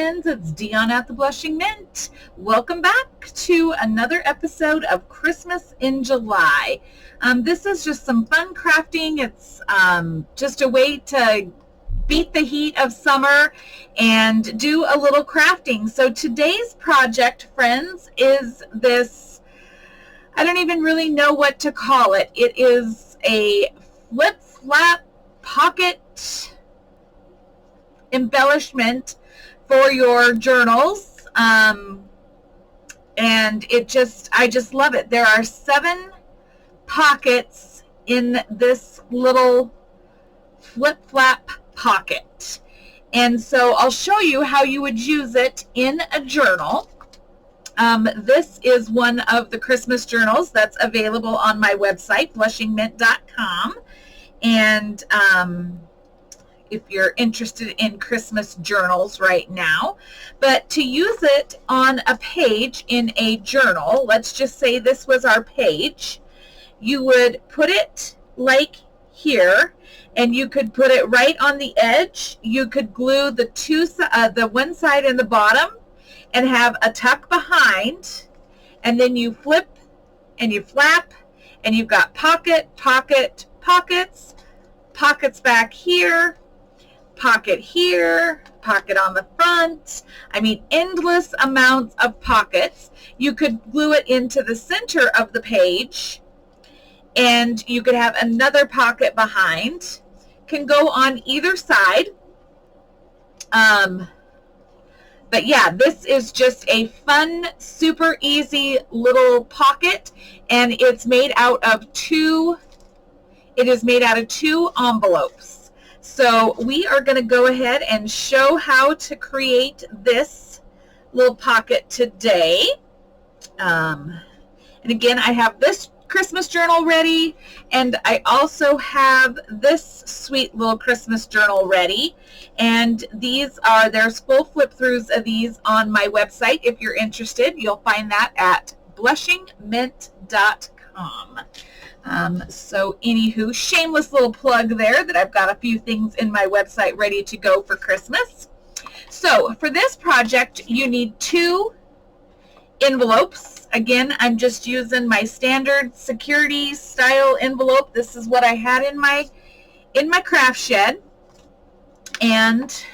friends, it's Dion at the Blushing Mint. Welcome back to another episode of Christmas in July. This is just some fun crafting. It's just a way to beat the heat of summer and do a little crafting. So today's project, friends, is this, I don't even really know what to call it. It is a flip-flap pocket embellishment for your journals, and I just love it. There are 7 pockets in this little flip-flap pocket, and so I'll show you how you would use it in a journal. This is one of the Christmas journals that's available on my website, blushingmint.com, and if you're interested in Christmas journals right now. But to use it on a page in a journal, let's just say this was our page, you would put it like here, and you could put it right on the edge. You could glue the one side and the bottom and have a tuck behind, and then you flip and you flap, and you've got pocket, pocket, pockets, pockets back here, pocket here, pocket on the front. I mean, endless amounts of pockets. You could glue it into the center of the page, and you could have another pocket behind. Can go on either side. But yeah, this is just a fun, super easy little pocket, and it's made out of two envelopes. So we are going to go ahead and show how to create this little pocket today. And again, I have this Christmas journal ready, and I also have this sweet little Christmas journal ready. And there's full flip throughs of these on my website. If you're interested, you'll find that at blushingmint.com. So anywho, shameless little plug there that I've got a few things in my website ready to go for Christmas. So for this project, you need 2 envelopes. Again, I'm just using my standard security style envelope. This is what I had in my craft shed. And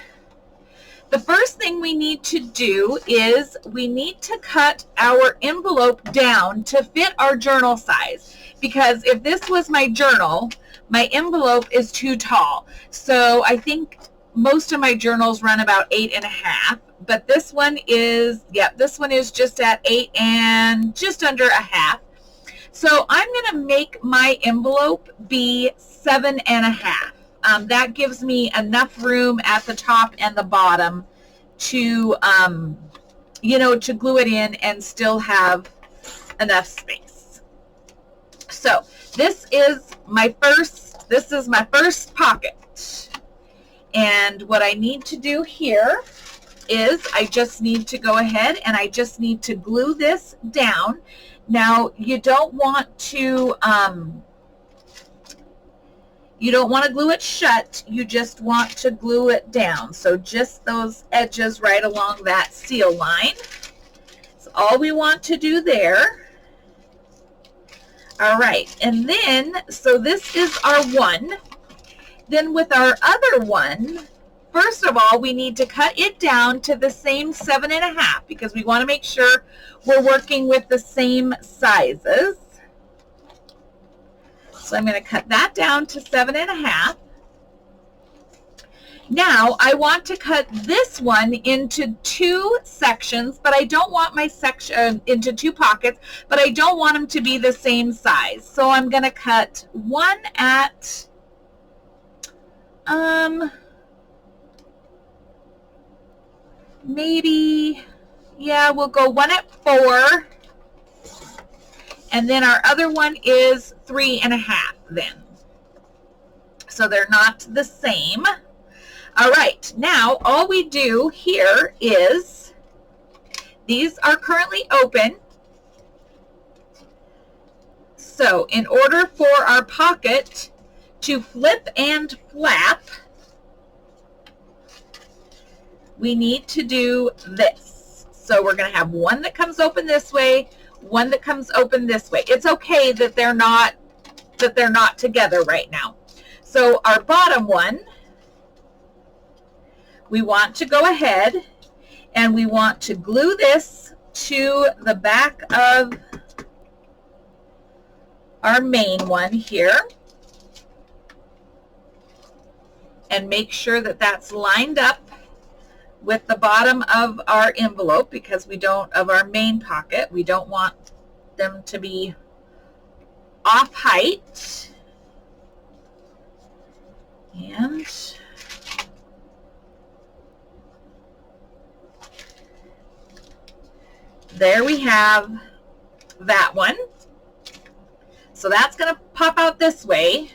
the first thing we need to do is we need to cut our envelope down to fit our journal size. Because if this was my journal, my envelope is too tall. So I think most of my journals run about 8.5, but this one is just at 8 and just under a half. So I'm going to make my envelope be 7.5. That gives me enough room at the top and the bottom to, to glue it in and still have enough space. So this is my first pocket. And what I need to do here is I just need to go ahead and I just need to glue this down. Now you don't want to glue it shut, you just want to glue it down. So just those edges right along that seal line. That's all we want to do there. All right, and then, so this is our one. Then with our other one, first of all, we need to cut it down to the same 7.5 because we want to make sure we're working with the same sizes. So I'm going to cut that down to 7.5. Now I want to cut this one into 2 sections, but I don't want my section into 2 pockets, but I don't want them to be the same size. So I'm going to cut one at we'll go one at 4, and then our other one is 3.5 then. So they're not the same. All right, now all we do here is, these are currently open. So in order for our pocket to flip and flap, we need to do this. So we're going to have one that comes open this way, one that comes open this way. It's okay that they're not together right now. So our bottom one, we want to go ahead and we want to glue this to the back of our main one here, and make sure that that's lined up with the bottom of our envelope, because of our main pocket, we don't want them to be off height. And there we have that one. So that's going to pop out this way.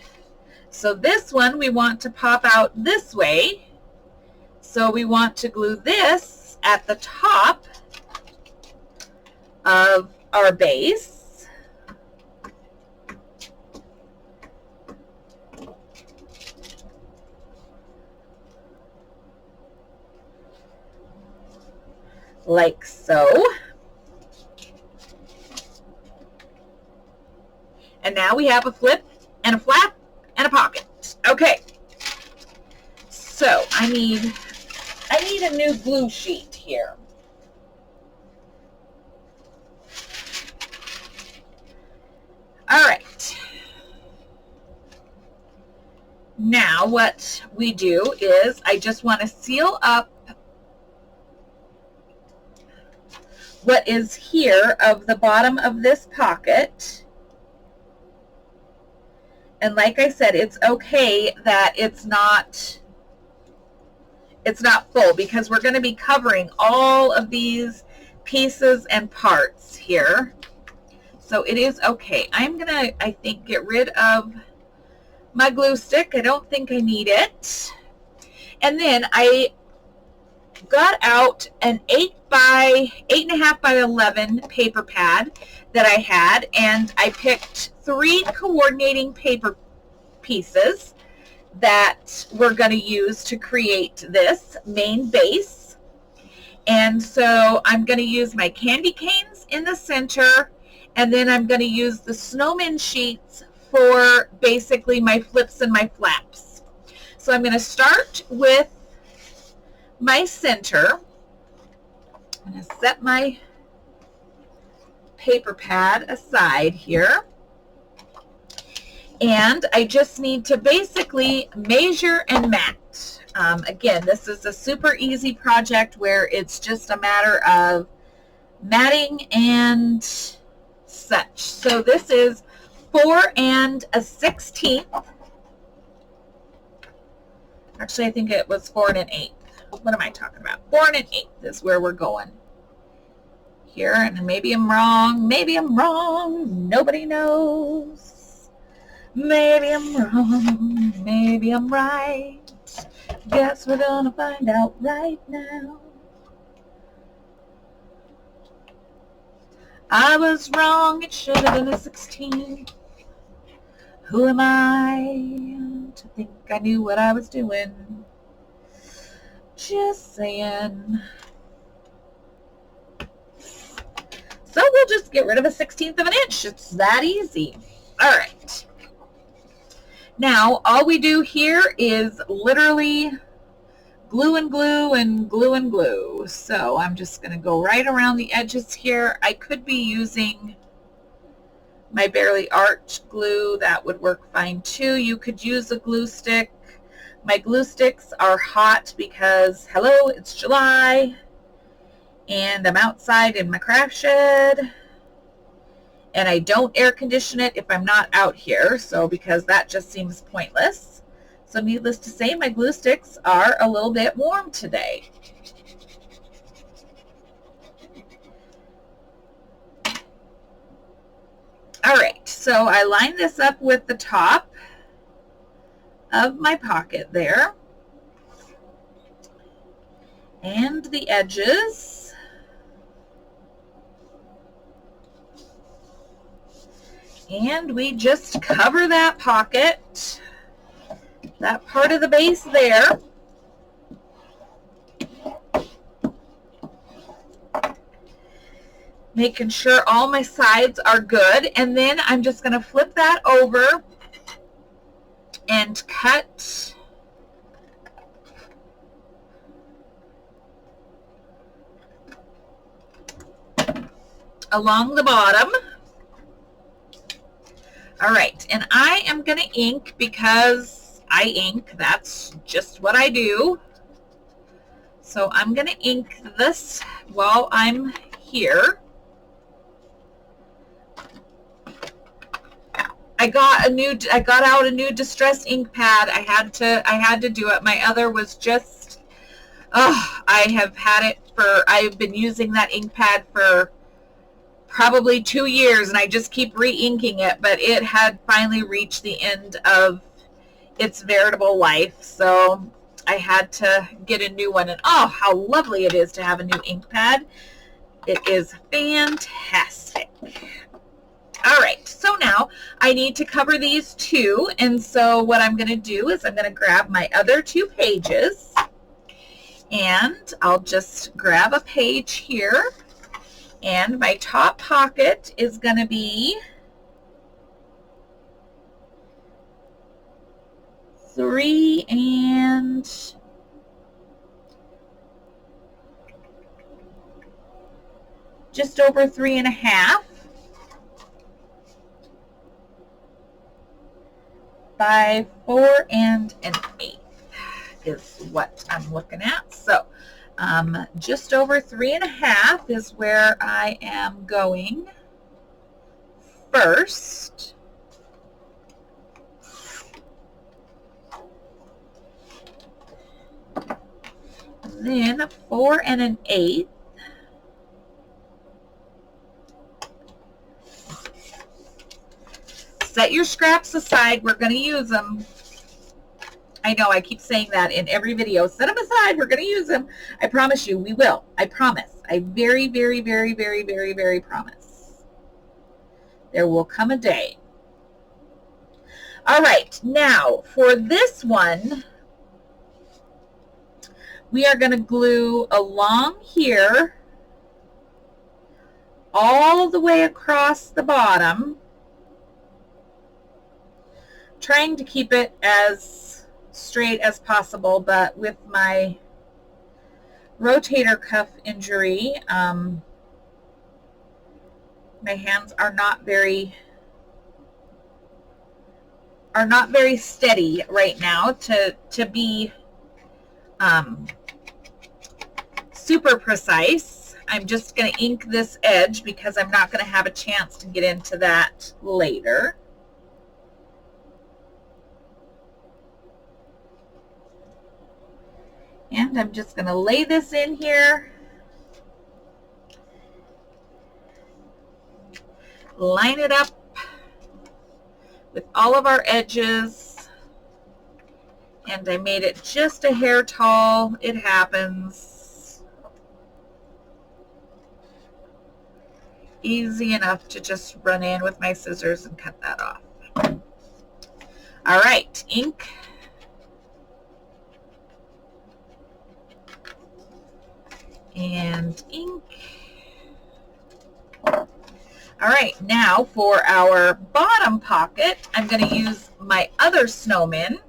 So this one we want to pop out this way. So we want to glue this at the top of our base. Like so. And now we have a flip and a flap and a pocket. Okay. So I need a new glue sheet here. All right. Now what we do is I just want to seal up what is here of the bottom of this pocket. And like I said, it's okay that it's not full, because we're going to be covering all of these pieces and parts here. So it is okay. I'm going to, I think, get rid of my glue stick. I don't think I need it. And then I got out an 8.5 by 11 paper pad that I had, and I picked 3 coordinating paper pieces that we're going to use to create this main base. And so I'm going to use my candy canes in the center, and then I'm going to use the snowman sheets for basically my flips and my flaps. So I'm going to start with my center. I'm going to set my paper pad aside here. And I just need to basically measure and mat. Again, this is a super easy project where it's just a matter of matting and such. So this is 4 1/16. Actually, I think it was 4 1/8. What am I talking about? 4 1/8 is where we're going here. And maybe I'm wrong. Maybe I'm wrong. Nobody knows. Maybe I'm wrong, maybe I'm right. Guess we're gonna find out right now. I was wrong, it should have been a 16. Who am I to think I knew what I was doing? Just saying. So we'll just get rid of a 1/16 of an inch. It's that easy. All right. Now, all we do here is literally glue and glue and glue and glue. So I'm just going to go right around the edges here. I could be using my Bearly Art glue. That would work fine too. You could use a glue stick. My glue sticks are hot because, hello, it's July, and I'm outside in my craft shed. And I don't air condition it if I'm not out here, so because that just seems pointless. So needless to say, my glue sticks are a little bit warm today. All right, so I line this up with the top of my pocket there. And the edges. And we just cover that pocket, that part of the base there. Making sure all my sides are good. And then I'm just going to flip that over and cut along the bottom. All right, and I am going to ink because I ink. That's just what I do. So I'm going to ink this while I'm here. I got out a new distress ink pad. I had to do it. My other was just, I've been using that ink pad for probably 2 years, and I just keep re-inking it, but it had finally reached the end of its veritable life, so I had to get a new one. And oh, how lovely it is to have a new ink pad. It is fantastic. All right, so now I need to cover these two, and so what I'm going to do is I'm going to grab my other 2 pages, and I'll just grab a page here, and my top pocket is going to be 3 and just over 3.5 by 4 and 1/8 is what I'm looking at. So just over 3.5 is where I am going first. And then 4 and 1/8. Set your scraps aside. We're going to use them. I know I keep saying that in every video. Set them aside. We're going to use them. I promise you we will. I promise. I very, very, very, very, very, very promise. There will come a day. All right. Now, for this one, we are going to glue along here all the way across the bottom, trying to keep it as straight as possible, but with my rotator cuff injury, my hands are not very steady right now to be super precise. I'm just going to ink this edge because I'm not going to have a chance to get into that later. And I'm just going to lay this in here, line it up with all of our edges, and I made it just a hair tall. It happens. Easy enough to just run in with my scissors and cut that off. All right, ink. And ink. All right, now for our bottom pocket, I'm going to use my other snowman,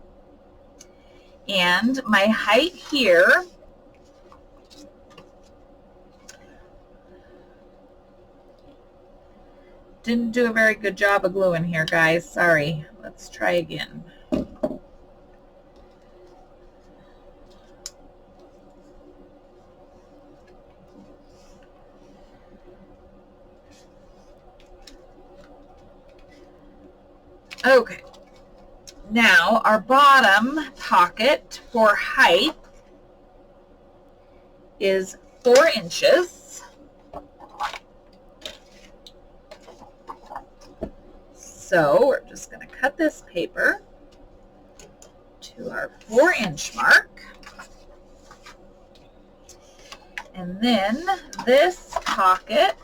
and my height here didn't do a very good job of gluing here, guys. Sorry. Let's try again. Okay, now our bottom pocket for height is 4 inches. So we're just going to cut this paper to our 4-inch mark. And then this pocket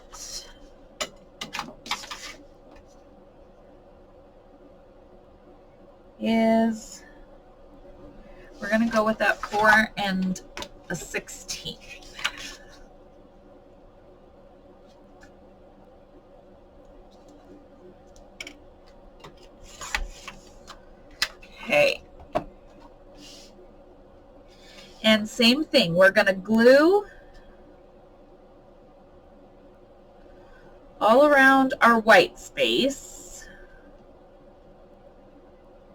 is, we're going to go with that 4 1/16. Okay. And same thing, we're going to glue all around our white space,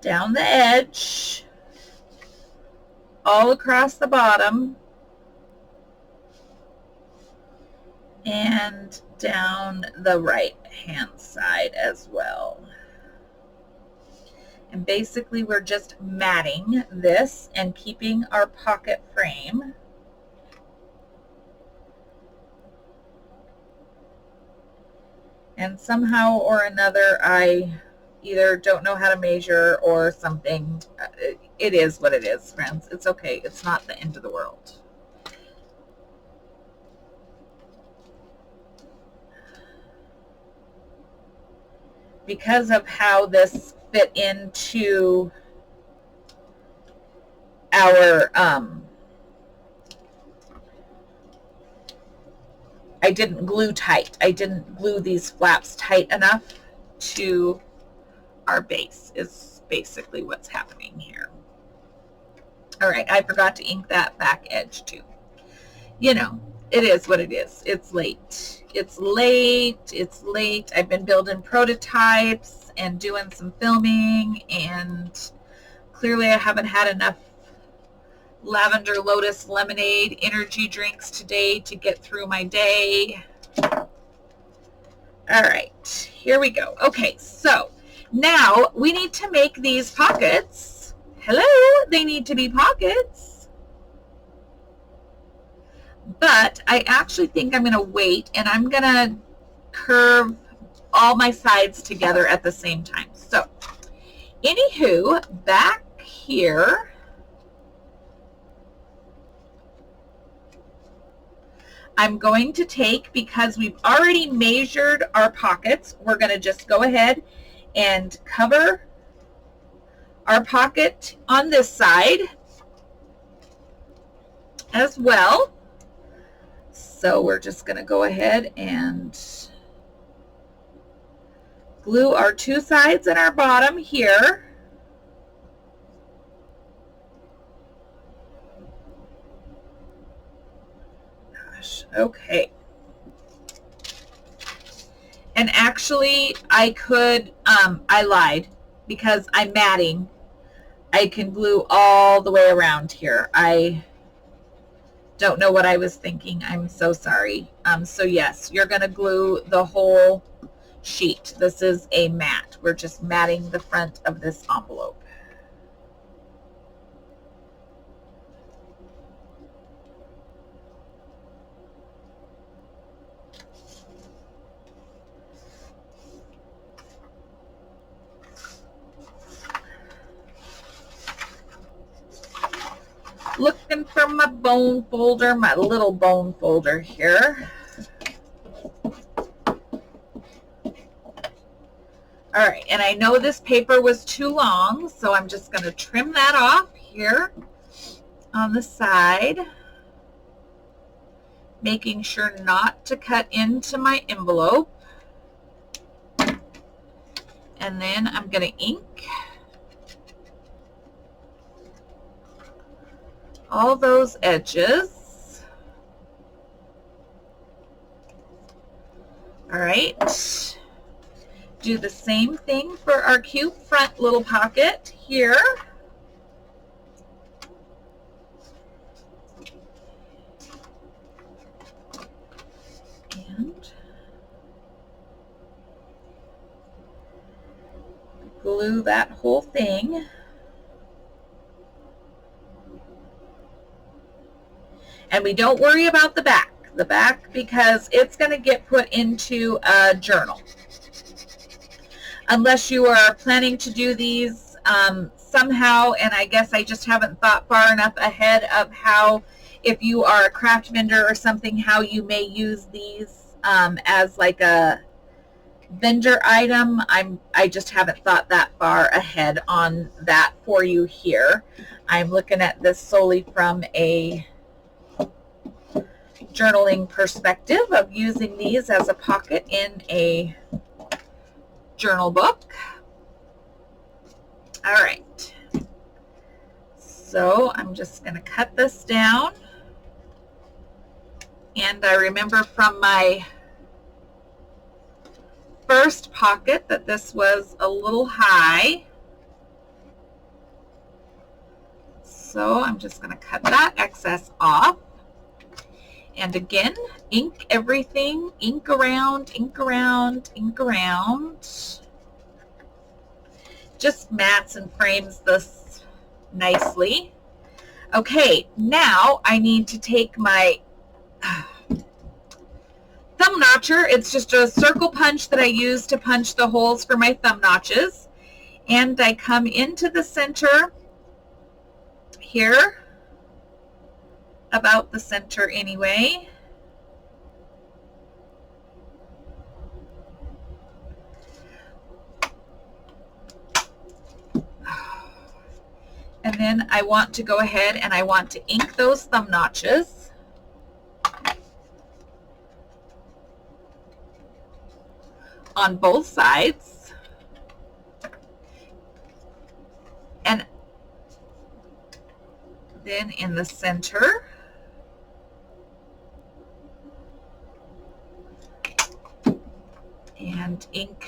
down the edge, all across the bottom, and down the right hand side as well. And basically we're just matting this and keeping our pocket frame. And somehow or another I either don't know how to measure or something. It is what it is, friends. It's okay. It's not the end of the world. Because of how this fit into our I didn't glue tight. I didn't glue these flaps tight enough to our base is basically what's happening here. All right, I forgot to ink that back edge too. You know, it is what it is. It's late. It's late. It's late. I've been building prototypes and doing some filming, and clearly I haven't had enough Lavender Lotus Lemonade energy drinks today to get through my day. All right, here we go. Okay, so now we need to make these pockets. Hello, they need to be pockets. But I actually think I'm going to wait, and I'm going to curve all my sides together at the same time. So, anywho, back here, I'm going to take, because we've already measured our pockets, we're going to just go ahead and cover our pocket on this side as well. So we're just going to go ahead and glue our two sides and our bottom here. Gosh, okay. And actually I could, I lied, because I'm matting. I can glue all the way around here. I don't know what I was thinking. I'm so sorry. So yes, you're going to glue the whole sheet. This is a mat. We're just matting the front of this envelope. Looking for my bone folder, my little bone folder here. All right, and I know this paper was too long, so I'm just going to trim that off here on the side, making sure not to cut into my envelope. And then I'm going to ink all those edges. All right. Do the same thing for our cute front little pocket here. And glue that whole thing. And we don't worry about the back. The back, because it's going to get put into a journal. Unless you are planning to do these somehow, and I guess I just haven't thought far enough ahead of how, if you are a craft vendor or something, how you may use these as like a vendor item. I just haven't thought that far ahead on that for you here. I'm looking at this solely from a journaling perspective of using these as a pocket in a journal book. All right. So I'm just going to cut this down. And I remember from my first pocket that this was a little high. So I'm just going to cut that excess off. And again, ink everything, ink around, ink around, ink around. Just mats and frames this nicely. Okay, now I need to take my thumb notcher. It's just a circle punch that I use to punch the holes for my thumb notches. And I come into the center here, about the center anyway. And then I want to go ahead and I want to ink those thumb notches. On both sides. And then in the center. And ink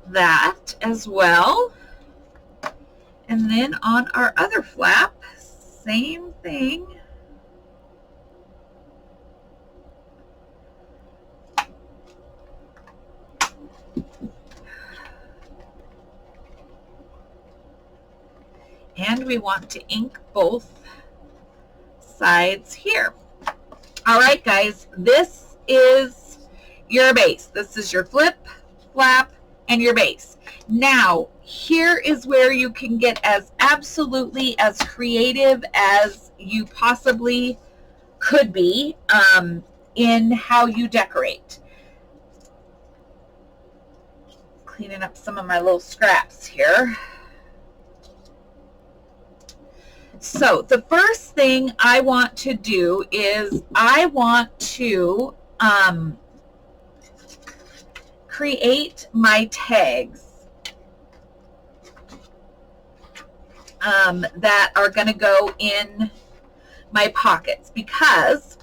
that as well. And then on our other flap, same thing. And we want to ink both sides here. All right, guys, this is your base. This is your flip, flap, and your base. Now, here is where you can get as absolutely as creative as you possibly could be in how you decorate. Cleaning up some of my little scraps here. So the first thing I want to do is I want to create my tags that are going to go in my pockets, because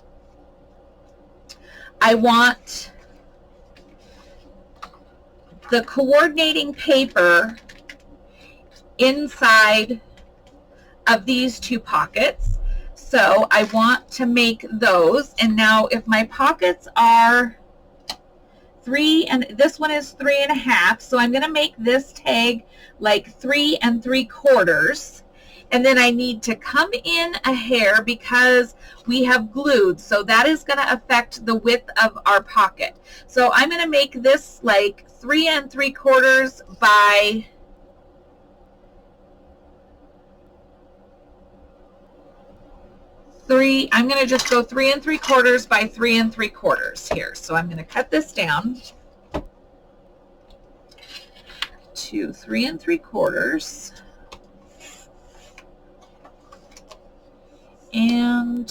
I want the coordinating paper inside of these two pockets. So I want to make those. And now if my pockets are 3, and this one is 3.5, so I'm going to make this tag like 3 3/4. And then I need to come in a hair because we have glued, so that is going to affect the width of our pocket. So I'm going to make this like 3 3/4 by 3. I'm going to just go 3 3/4 by 3 3/4 here. So I'm going to cut this down to 3 3/4 and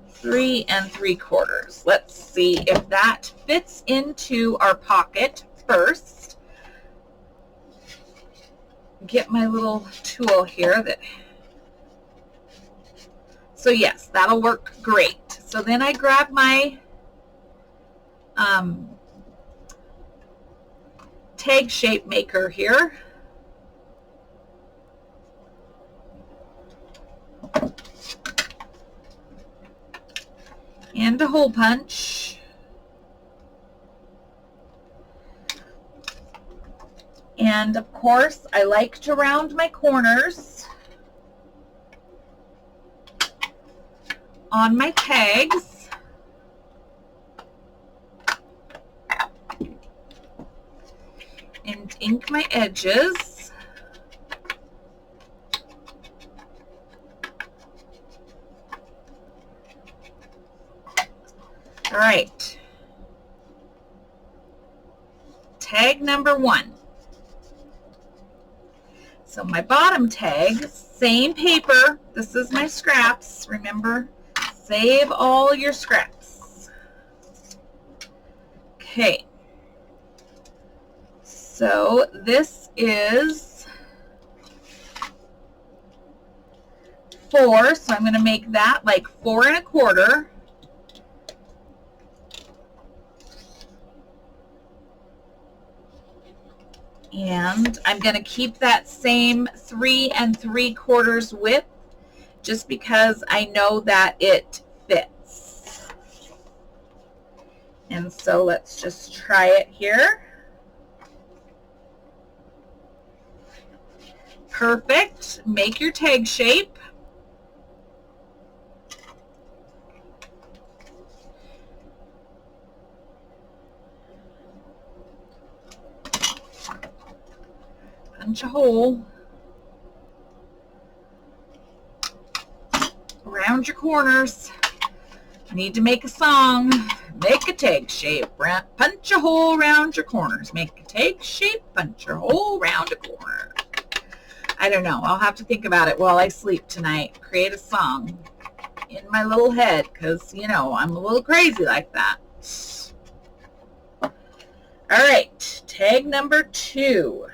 3 3/4. Let's see if that fits into our pocket first. Get my little tool here that. So yes, that'll work great. So then I grab my tag shape maker here. And a hole punch. And of course, I like to round my corners on my tags. And ink my edges. All right. Tag number 1. So my bottom tag, same paper. This is my scraps. Remember, save all your scraps. Okay. So this is 4, so I'm going to make that like 4 1/4. And I'm going to keep that same 3 3/4 width just because I know that it fits. And so let's just try it here. Perfect. Make your tag shape. Punch a hole around your corners. Need to make a song. Make a tag shape. Punch a hole around your corners. Make a tag shape. Punch a hole around a corner. I don't know. I'll have to think about it while I sleep tonight. Create a song in my little head because, you know, I'm a little crazy like that. All right. Tag number 2.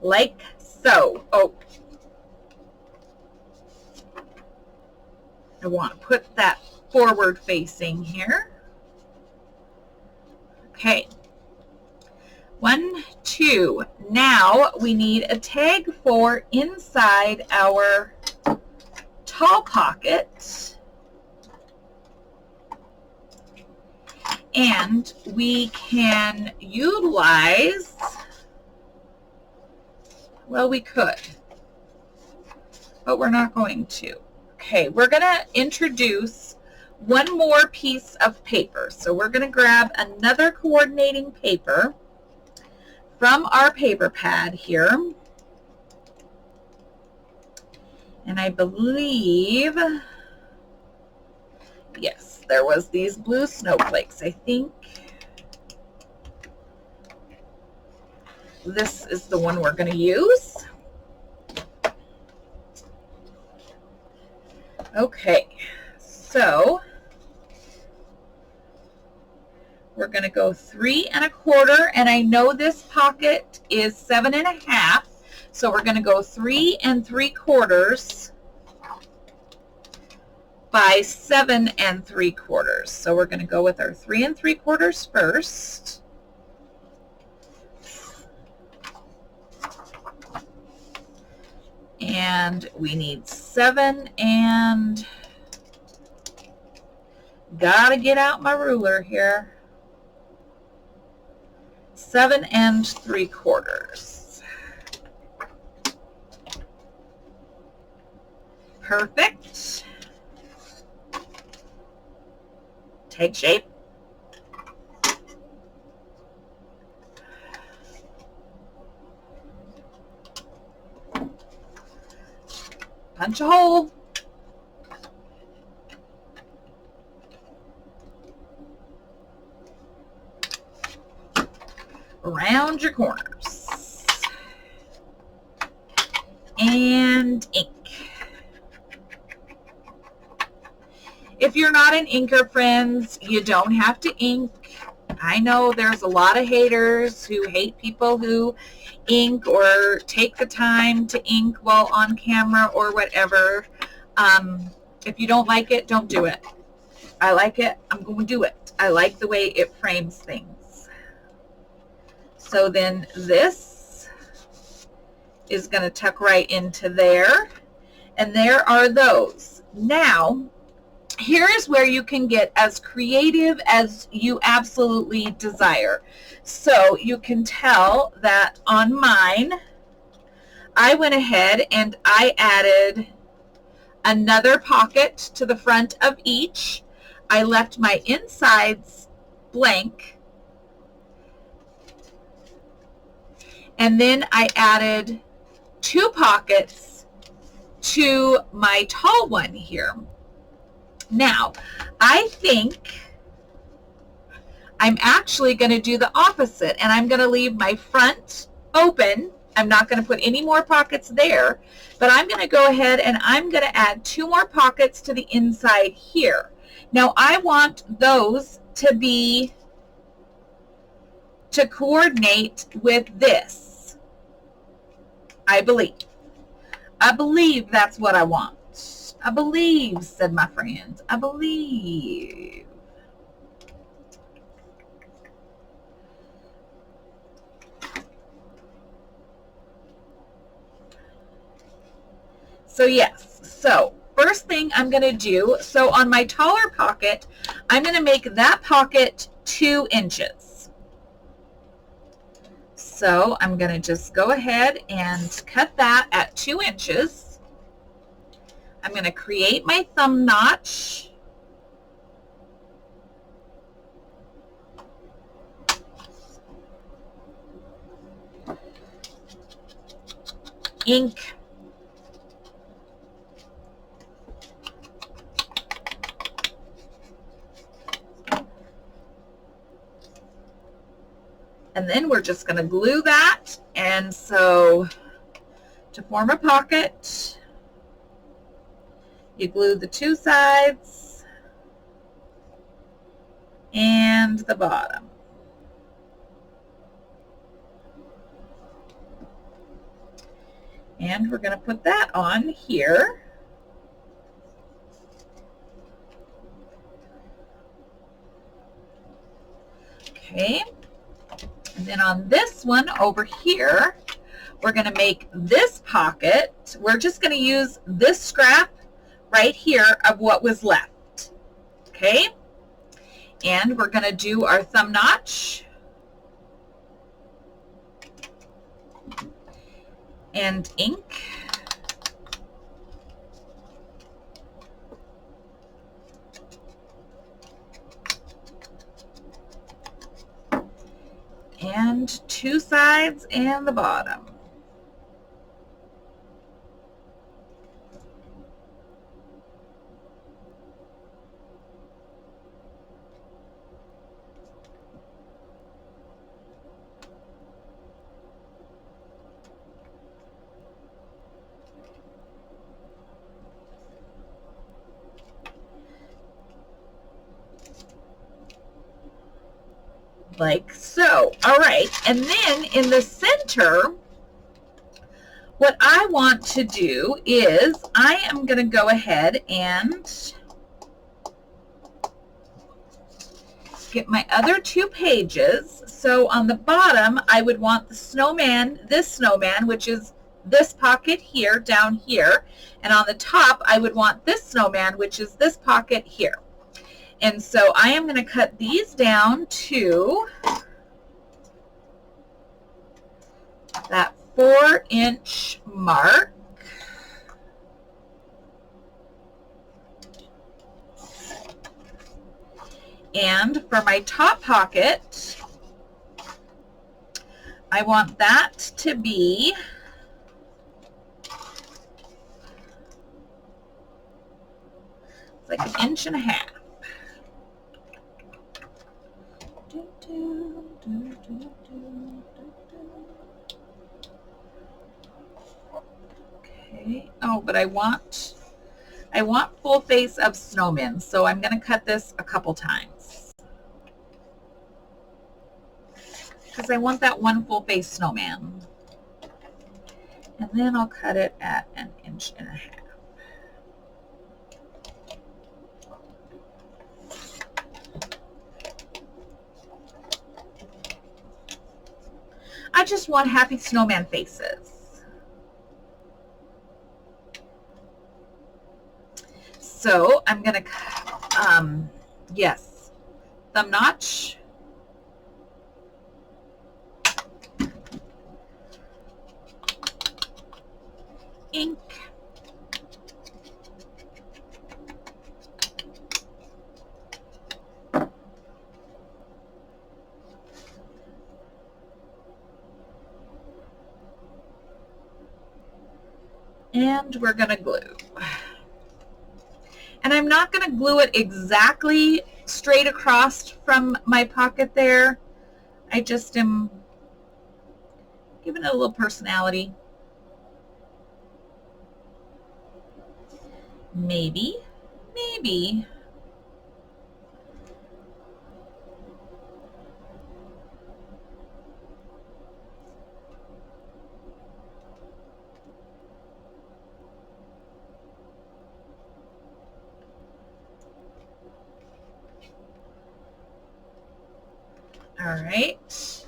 Like so. Oh, I want to put that forward facing here. Okay. 1, 2. Now we need a tag for inside our tall pocket. And we can utilize, well, we could, but we're not going to. Okay, we're going to introduce one more piece of paper. So we're going to grab another coordinating paper from our paper pad here. And I believe, yes, there was these blue snowflakes, I think. This is the one we're going to use. Okay, so we're going to go 3 1/4, and I know this pocket is 7 1/2, so we're going to go 3 3/4 by 7 3/4. So we're going to go with our 3 3/4 first. And we need 7 and, gotta get out my ruler here, 7 3/4. Perfect. Tag shape. Punch a hole. Around your corners. And ink. If you're not an inker, friends, you don't have to ink. I know there's a lot of haters who hate people who ink or take the time to ink while on camera or whatever. If you don't like it, don't do it. I like it. I'm going to do it. I like the way it frames things. So then this is going to tuck right into there. And there are those. Now, here is where you can get as creative as you absolutely desire. So you can tell that on mine, I went ahead and I added another pocket to the front of each. I left my insides blank. And then I added 2 pockets to my tall one here. Now, I think I'm actually going to do the opposite, and I'm going to leave my front open. I'm not going to put any more pockets there, but I'm going to go ahead and I'm going to add 2 more pockets to the inside here. Now, I want those to be, to coordinate with this. I believe. I believe that's what I want. I believe, said my friend. I believe. So yes, so first thing I'm going to do, so on my taller pocket, I'm going to make that pocket 2 inches. So I'm going to just go ahead and cut that at 2 inches. I'm going to create my thumb notch. Ink. And then we're just going to glue that. And so to form a pocket, you glue the 2 sides and the bottom. And we're going to put that on here. Okay. And then on this one over here, we're going to make this pocket. We're just going to use this scrap right here of what was left. Okay? And we're going to do our thumb notch. And ink. And 2 sides and the bottom. Like so. All right, and then in the center, what I want to do is I am going to go ahead and get my other 2 pages. So on the bottom, I would want the snowman, this snowman, which is this pocket here, down here. And on the top, I would want this snowman, which is this pocket here. And so I am going to cut these down to that 4-inch mark. And for my top pocket, I want that to be like 1.5 inches. Okay. Oh, but I want full face of snowmen, so I'm going to cut this a couple times because I want that one full face snowman. And then I'll cut it at 1.5 inches. I just want happy snowman faces. So I'm going to, yes, thumb notch. Ink. And we're going to glue. And I'm not going to glue it exactly straight across from my pocket there. I just am giving it a little personality. Maybe. right.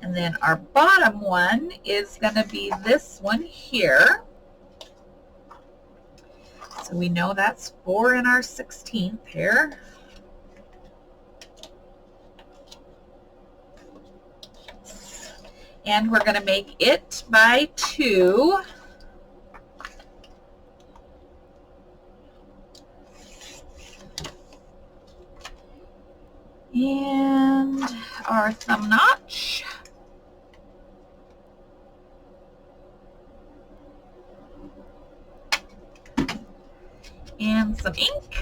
And then our bottom one is going to be this one here. So we know that's 4 in our 16th here. And we're going to make it by 2. And our thumb notch. And some ink.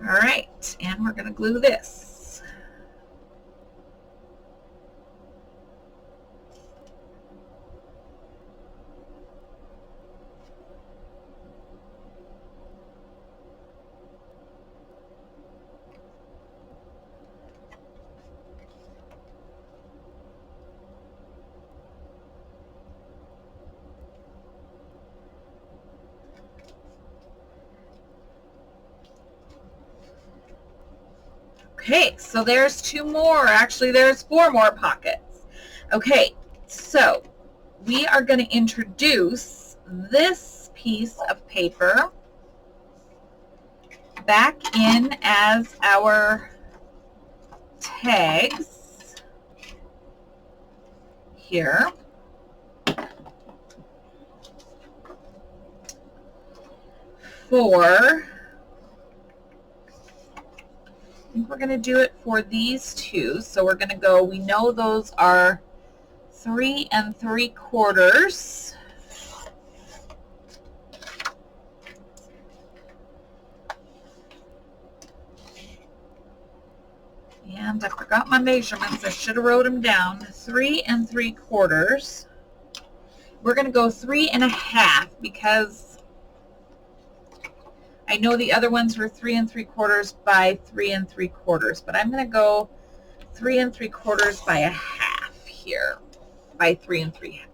All right, and we're going to glue this. Okay, so there's 2 more. Actually, there's 4 more pockets. Okay, so we are going to introduce this piece of paper back in as our tags here. For I think we're going to do it for these 2. So we're going to go, we know those are 3 3/4. And I forgot my measurements. I should have wrote them down. 3 3/4. We're going to go 3 1/2 because I know the other ones were 3 3/4 by 3 3/4, but I'm going to go 3 3/4 by 1/2 here, by 3 3/2.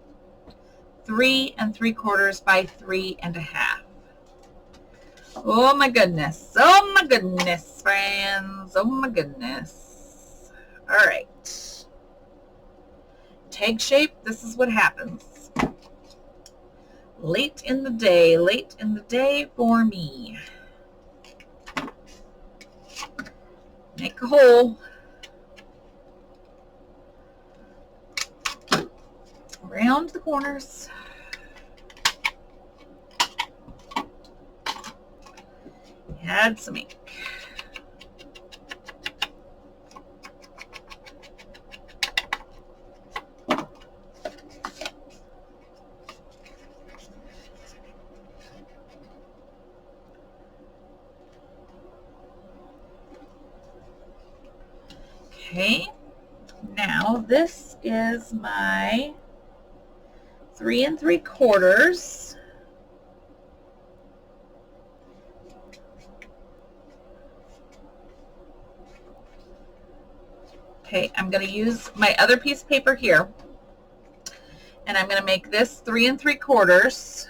3 3/4 by 3 1/2. Oh my goodness. Oh my goodness, friends. Oh my goodness. All right. Tag shape, this is what happens. Late in the day for me. Make a hole. Around the corners. Add some ink. Okay, now this is my 3 3/4. Okay, I'm going to use my other piece of paper here, and I'm going to make this 3 3/4.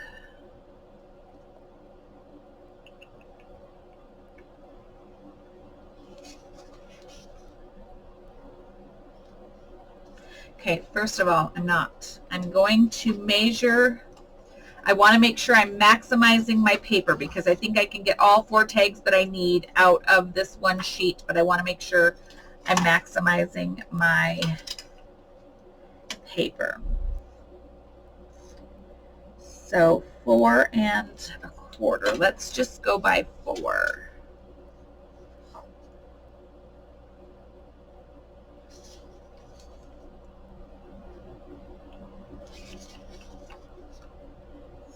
Okay, first of all, I'm going to measure. I want to make sure I'm maximizing my paper because I think I can get all 4 tags that I need out of this one sheet, but I want to make sure I'm maximizing my paper. So 4 1/4. Let's just go by 4.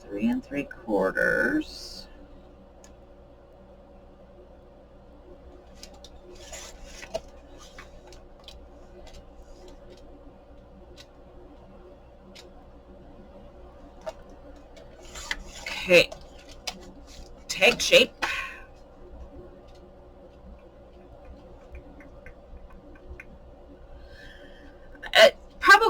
Three 3/4. Okay, tag shape.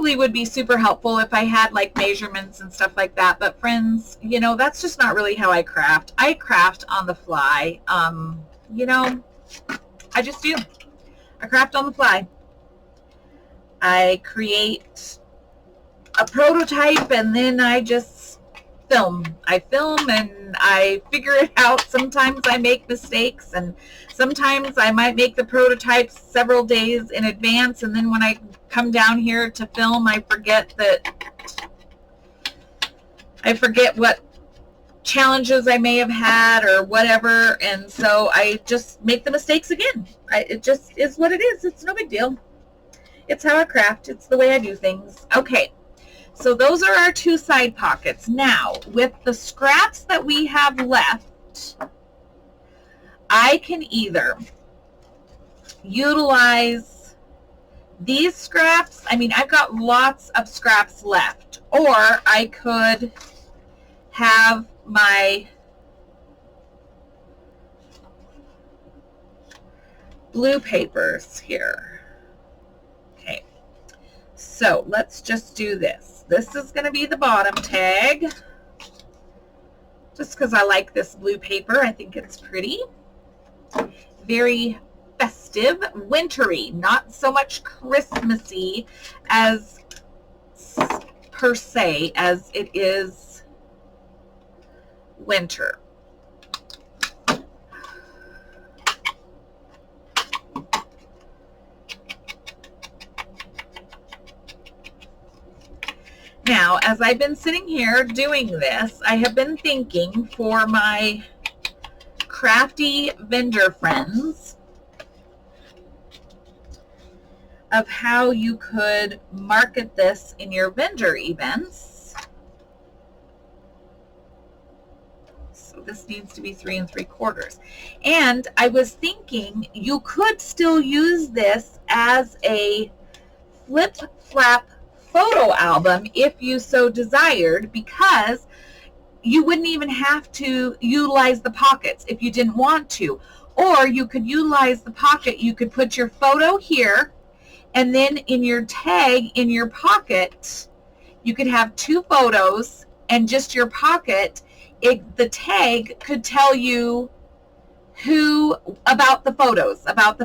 probably would be super helpful if I had like measurements and stuff like that. But friends, you know, that's just not really how I craft. I craft on the fly. You know, I just do. I craft on the fly. I create a prototype and then I just film. I film and I figure it out. Sometimes I make mistakes, and sometimes I might make the prototypes several days in advance, and then when I come down here to film, I forget what challenges I may have had or whatever, and so I just make the mistakes again. It just is what it is. It's no big deal. It's how I craft. It's the way I do things. Okay, so those are our 2 side pockets. Now, with the scraps that we have left, I can either utilize these scraps. I mean, I've got lots of scraps left, or I could have my blue papers here. Okay, so let's just do this. This is going to be the bottom tag, just because I like this blue paper. I think it's pretty. Very festive, wintry, not so much Christmassy as per se as it is winter. Now, as I've been sitting here doing this, I have been thinking for my crafty vendor friends of how you could market this in your vendor events. So this needs to be 3 3/4. And I was thinking you could still use this as a flip-flap photo album if you so desired, because you wouldn't even have to utilize the pockets if you didn't want to. Or you could utilize the pocket. You could put your photo here, and then in your tag in your pocket, you could have 2 photos, and just your pocket, the tag could tell you about the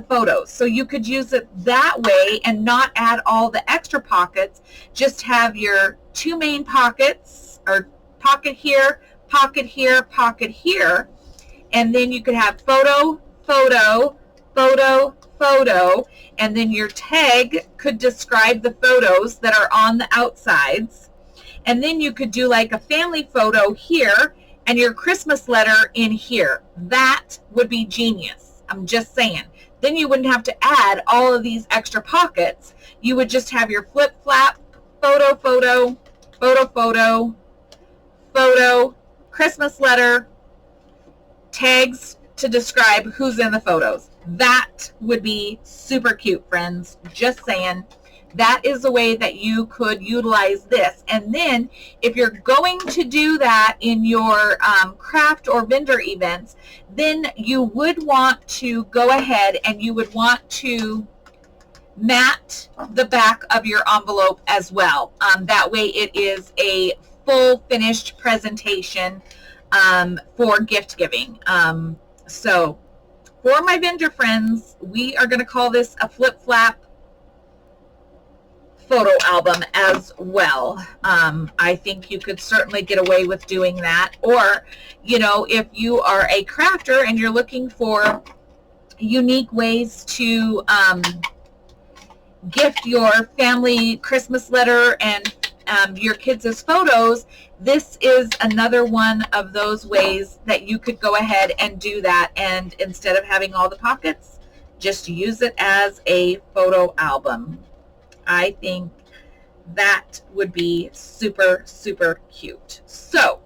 photos. So you could use it that way and not add all the extra pockets. Just have your 2 main pockets, or pocket here, pocket here, pocket here, and then you could have photo, photo, photo, photo, and then your tag could describe the photos that are on the outsides. And then you could do like a family photo here and your Christmas letter in here. That would be genius. I'm just saying. Then you wouldn't have to add all of these extra pockets. You would just have your flip-flap, photo, photo, photo, photo, photo, Christmas letter, tags to describe who's in the photos. That would be super cute, friends. Just saying. That is a way that you could utilize this. And then if you're going to do that in your craft or vendor events, then you would want to go ahead and you would want to mat the back of your envelope as well. That way it is a full finished presentation for gift giving. So for my vendor friends, we are going to call this a flip-flap photo album as well. I think you could certainly get away with doing that. Or, you know, if you are a crafter and you're looking for unique ways to gift your family Christmas letter and your kids' photos, this is another one of those ways that you could go ahead and do that. And instead of having all the pockets, just use it as a photo album. I think that would be super, super cute. So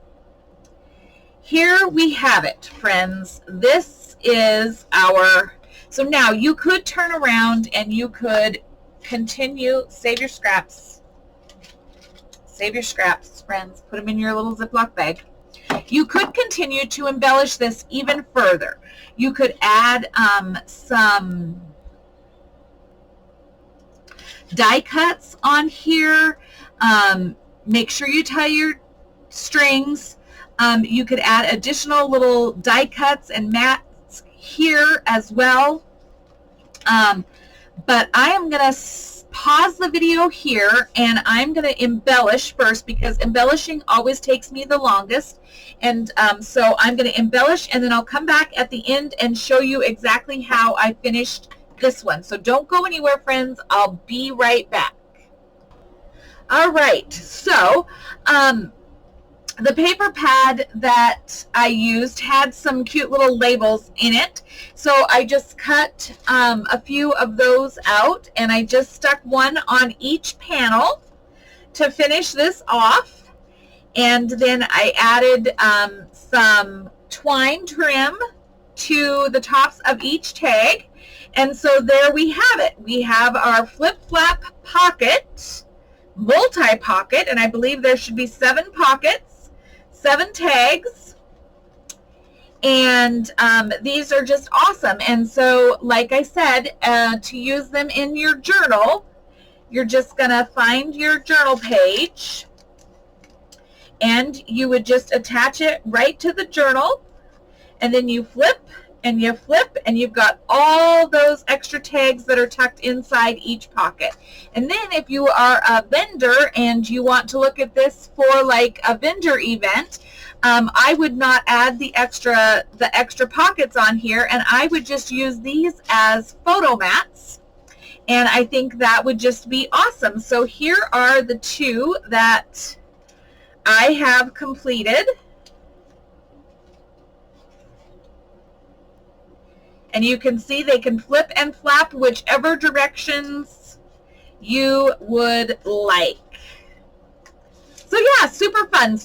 here we have it, friends. This is our, so now you could turn around and you could continue, save your scraps. Save your scraps, friends. Put them in your little Ziploc bag. You could continue to embellish this even further. You die cuts on here. Make sure you tie your strings. You could add additional little die cuts and mats here as well. But I am going to pause the video here, and I'm going to embellish first, because embellishing always takes me the longest. And so I'm going to embellish, and then I'll come back at the end and show you exactly how I finished this one. So don't go anywhere, friends. I'll be right back. All right, so the paper pad that I used had some cute little labels in it. So I just cut a few of those out, and I just stuck one on each panel to finish this off. And then I added some twine trim to the tops of each tag. And so there we have it. We have our flip-flap pocket, multi-pocket, and I believe there should be 7 pockets, 7 tags, and these are just awesome. And so, like I said, to use them in your journal, you're just gonna find your journal page, and you would just attach it right to the journal, and then you flip and you flip, and you've got all those extra tags that are tucked inside each pocket. And then if you are a vendor and you want to look at this for like a vendor event, I would not add the extra pockets on here, and I would just use these as photo mats, and I think that would just be awesome. So here are the 2 that I have completed. And you can see they can flip and flap whichever directions you would like. So yeah, super fun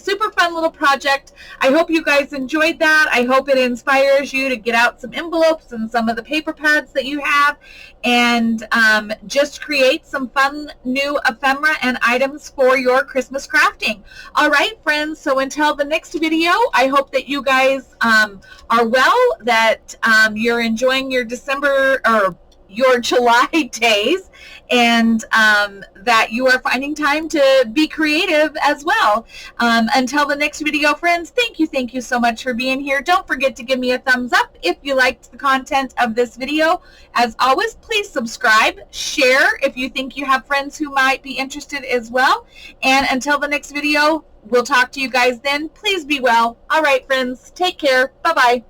little project. I hope you guys enjoyed that. I hope it inspires you to get out some envelopes and some of the paper pads that you have, and just create some fun new ephemera and items for your Christmas crafting. All right, friends, so until the next video, I hope that you guys are well, that you're enjoying your December or your July days, and that you are finding time to be creative as well. Until the next video, friends, thank you so much for being here. Don't forget to give me a thumbs up if you liked the content of this video. As always, please subscribe, share if you think you have friends who might be interested as well. And until the next video, we'll talk to you guys then. Please be well. All right, friends, take care. Bye-bye.